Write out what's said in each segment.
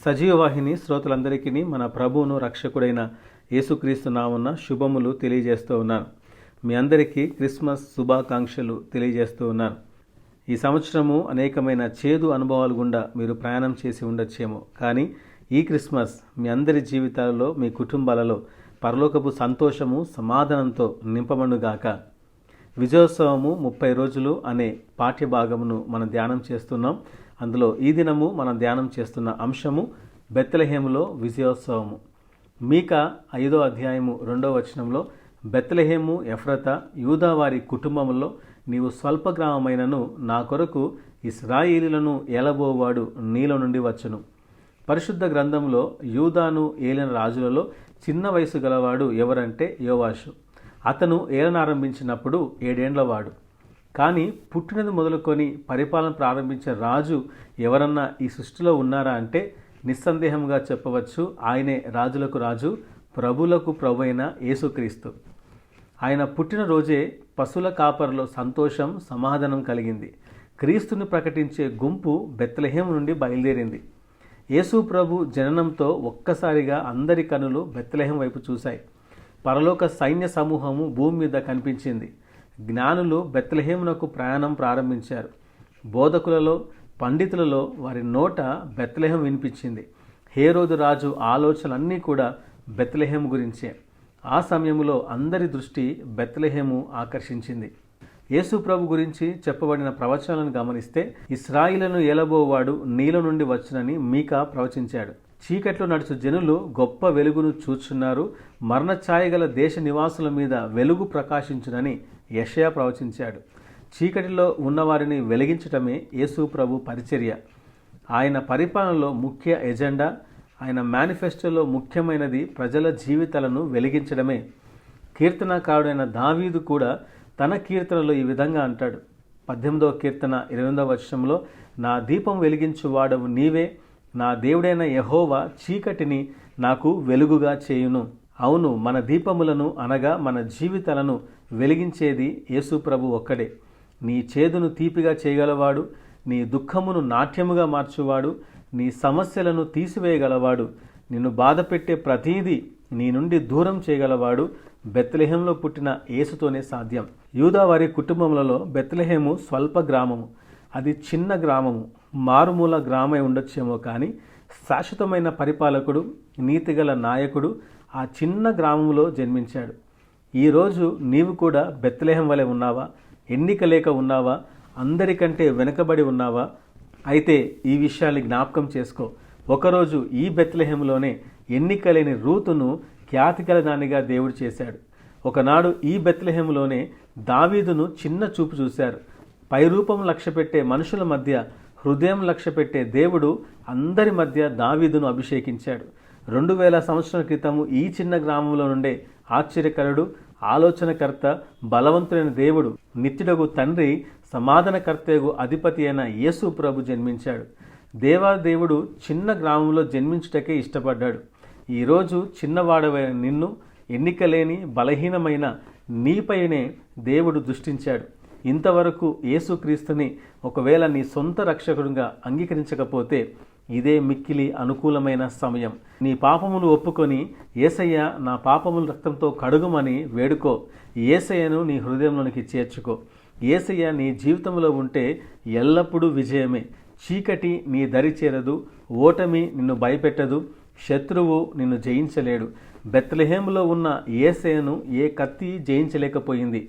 సజీవవాహిని శ్రోతలందరికీ మన ప్రభువును రక్షకుడైన యేసుక్రీస్తు నామమున శుభములు తెలియజేస్తూ ఉన్నాను. మీ అందరికీ క్రిస్మస్ శుభాకాంక్షలు తెలియజేస్తూ ఉన్నాను. ఈ సంవత్సరము అనేకమైన చేదు అనుభవాలు గుండా మీరు ప్రయాణం చేసి ఉండొచ్చేమో, కానీ ఈ క్రిస్మస్ మీ అందరి జీవితాలలో, మీ కుటుంబాలలో పరలోకపు సంతోషము సమాధానంతో నింపబడుగాక. విజయోత్సవము 30 రోజులు అనే పాఠ్యభాగమును మనం ధ్యానం చేస్తున్నాం. అందులో ఈ దినము మనం ధ్యానం చేస్తున్న అంశము బెత్లెహేములో విజయోత్సవము. మీకా 5వ అధ్యాయము 2వ వచనంలో, బెత్లెహేము ఎఫ్రతా యూదా వారి కుటుంబములో నీవు స్వల్ప గ్రామమైనను నా కొరకు ఇశ్రాయేలీయులను ఏలబోవాడు నీలో నుండి వచ్చును. పరిశుద్ధ గ్రంథంలో యూదాను ఏలిన రాజులలో చిన్న వయసు గలవాడు ఎవరంటే యోవాషు. అతను ఏలనారంభించినప్పుడు 7 ఏండ్లవాడు. కానీ పుట్టినది మొదలుకొని పరిపాలన ప్రారంభించిన రాజు ఎవరన్నా ఈ సృష్టిలో ఉన్నారా అంటే నిస్సందేహంగా చెప్పవచ్చు, ఆయనే రాజులకు రాజు, ప్రభులకు ప్రభు అయిన యేసుక్రీస్తు. ఆయన పుట్టినరోజే పశువుల కాపరిలో సంతోషం, సమాధానం కలిగింది. క్రీస్తుని ప్రకటించే గుంపు బెత్లెహేము నుండి బయలుదేరింది. యేసు ప్రభు జననంతో ఒక్కసారిగా అందరి కనులు బెత్లెహేము వైపు చూశాయి. పరలోక సైన్య సమూహము భూమి మీద కనిపించింది. జ్ఞానులు బెత్లెహేమునకు ప్రయాణం ప్రారంభించారు. బోధకులలో, పండితులలో వారి నోట బెత్లెహేము వినిపించింది. హేరోదు రాజు ఆలోచనలన్నీ కూడా బెత్లెహేము గురించే. ఆ సమయంలో అందరి దృష్టి బెత్లెహేము ఆకర్షించింది. యేసు ప్రభు గురించి చెప్పబడిన ప్రవచనాలను గమనిస్తే, ఇశ్రాయేలును ఏలబోవాడు నీలో నుండి వచ్చునని మీకా ప్రవచించాడు. చీకట్లో నడుచు జనులు గొప్ప వెలుగును చూచున్నారు, మరణ ఛాయగల దేశ నివాసుల మీద వెలుగు ప్రకాశించునని యెషయా ప్రవచించాడు. చీకటిలో ఉన్నవారిని వెలిగించటమే యేసు ప్రభు పరిచర్య. ఆయన పరిపాలనలో ముఖ్య ఎజెండా, ఆయన మేనిఫెస్టోలో ముఖ్యమైనది ప్రజల జీవితాలను వెలిగించడమే. కీర్తనకారుడైన దావీదు కూడా తన కీర్తనలో ఈ విధంగా అంటాడు. 18వ కీర్తన 28వ వచనంలో, నా దీపం వెలిగించు వాడవు నీవే, నా దేవుడైన యెహోవా చీకటిని నాకు వెలుగుగా చేయును. అవును, మన దీపములను అనగా మన జీవితాలను వెలిగించేది యేసు ప్రభు ఒక్కడే. నీ చేదును తీపిగా చేయగలవాడు, నీ దుఃఖమును నాట్యముగా మార్చువాడు, నీ సమస్యలను తీసివేయగలవాడు, నిన్ను బాధపెట్టే ప్రతీదీ నీ నుండి దూరం చేయగలవాడు బెత్లెహేములో పుట్టిన యేసుతోనే సాధ్యం. యూదా వారి కుటుంబములలో బెత్లెహేము స్వల్ప గ్రామము. అది చిన్న గ్రామము, మారుమూల గ్రామై ఉండొచ్చేమో, కానీ శాశ్వతమైన పరిపాలకుడు, నీతిగల నాయకుడు ఆ చిన్న గ్రామంలో జన్మించాడు. ఈరోజు నీవు కూడా బెత్లెహేం వలె ఉన్నావా? ఎన్నిక లేక ఉన్నావా? అందరికంటే వెనుకబడి ఉన్నావా? అయితే ఈ విషయాన్ని జ్ఞాపకం చేసుకో. ఒకరోజు ఈ బెత్లెహేములోనే ఎన్నిక లేని రూతును ఖ్యాతిగల దానిగా దేవుడు చేశాడు. ఒకనాడు ఈ బెత్లెహేములోనే దావీదును చిన్న చూపు చూశారు. పైరూపం లక్ష్యపెట్టే మనుషుల మధ్య హృదయం లక్ష్యపెట్టే దేవుడు అందరి మధ్య దావీదును అభిషేకించాడు. 2000 సంవత్సరాల క్రితము ఈ చిన్న గ్రామంలో నుండే ఆశ్చర్యకరుడు, ఆలోచనకర్త, బలవంతుడైన దేవుడు, నిత్యుడగు తండ్రి, సమాధానకర్తయగు అధిపతి అయిన యేసు ప్రభు జన్మించాడు. దేవాదేవుడు చిన్న గ్రామంలో జన్మించుటకే ఇష్టపడ్డాడు. ఈరోజు చిన్నవాడవైన నిన్ను, ఎన్నికలేని బలహీనమైన నీపైనే దేవుడు దృష్టించాడు. ఇంతవరకు యేసుక్రీస్తుని ఒకవేళ నీ సొంత రక్షకుడిగా అంగీకరించకపోతే ఇదే మిక్కిలి అనుకూలమైన సమయం. నీ పాపములు ఒప్పుకొని యేసయ్య నా పాపముల రక్తంతో కడుగుమని వేడుకో. యేసయ్యను నీ హృదయంలోనికి చేర్చుకో. యేసయ్య నీ జీవితంలో ఉంటే ఎల్లప్పుడూ విజయమే. చీకటి నీ దరి చేరదు, ఓటమి నిన్ను భయపెట్టదు, శత్రువు నిన్ను జయించలేడు. బెత్లెహేములో ఉన్న యేసయ్యను ఏ కత్తి జయించలేకపోయింది.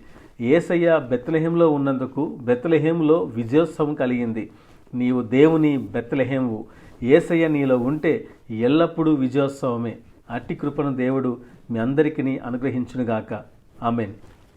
యేసయ్య బెత్లెహేములో ఉన్నందుకు బెత్లెహేములో విజయోత్సవం కలిగింది. నీవు దేవుని బెత్లెహేము. యేసయ్య నీలో ఉంటే ఎల్లప్పుడూ విజయోత్సవమే. అట్టి కృపను దేవుడు మీ అందరికీ అనుగ్రహించునుగాక. ఆమేన్.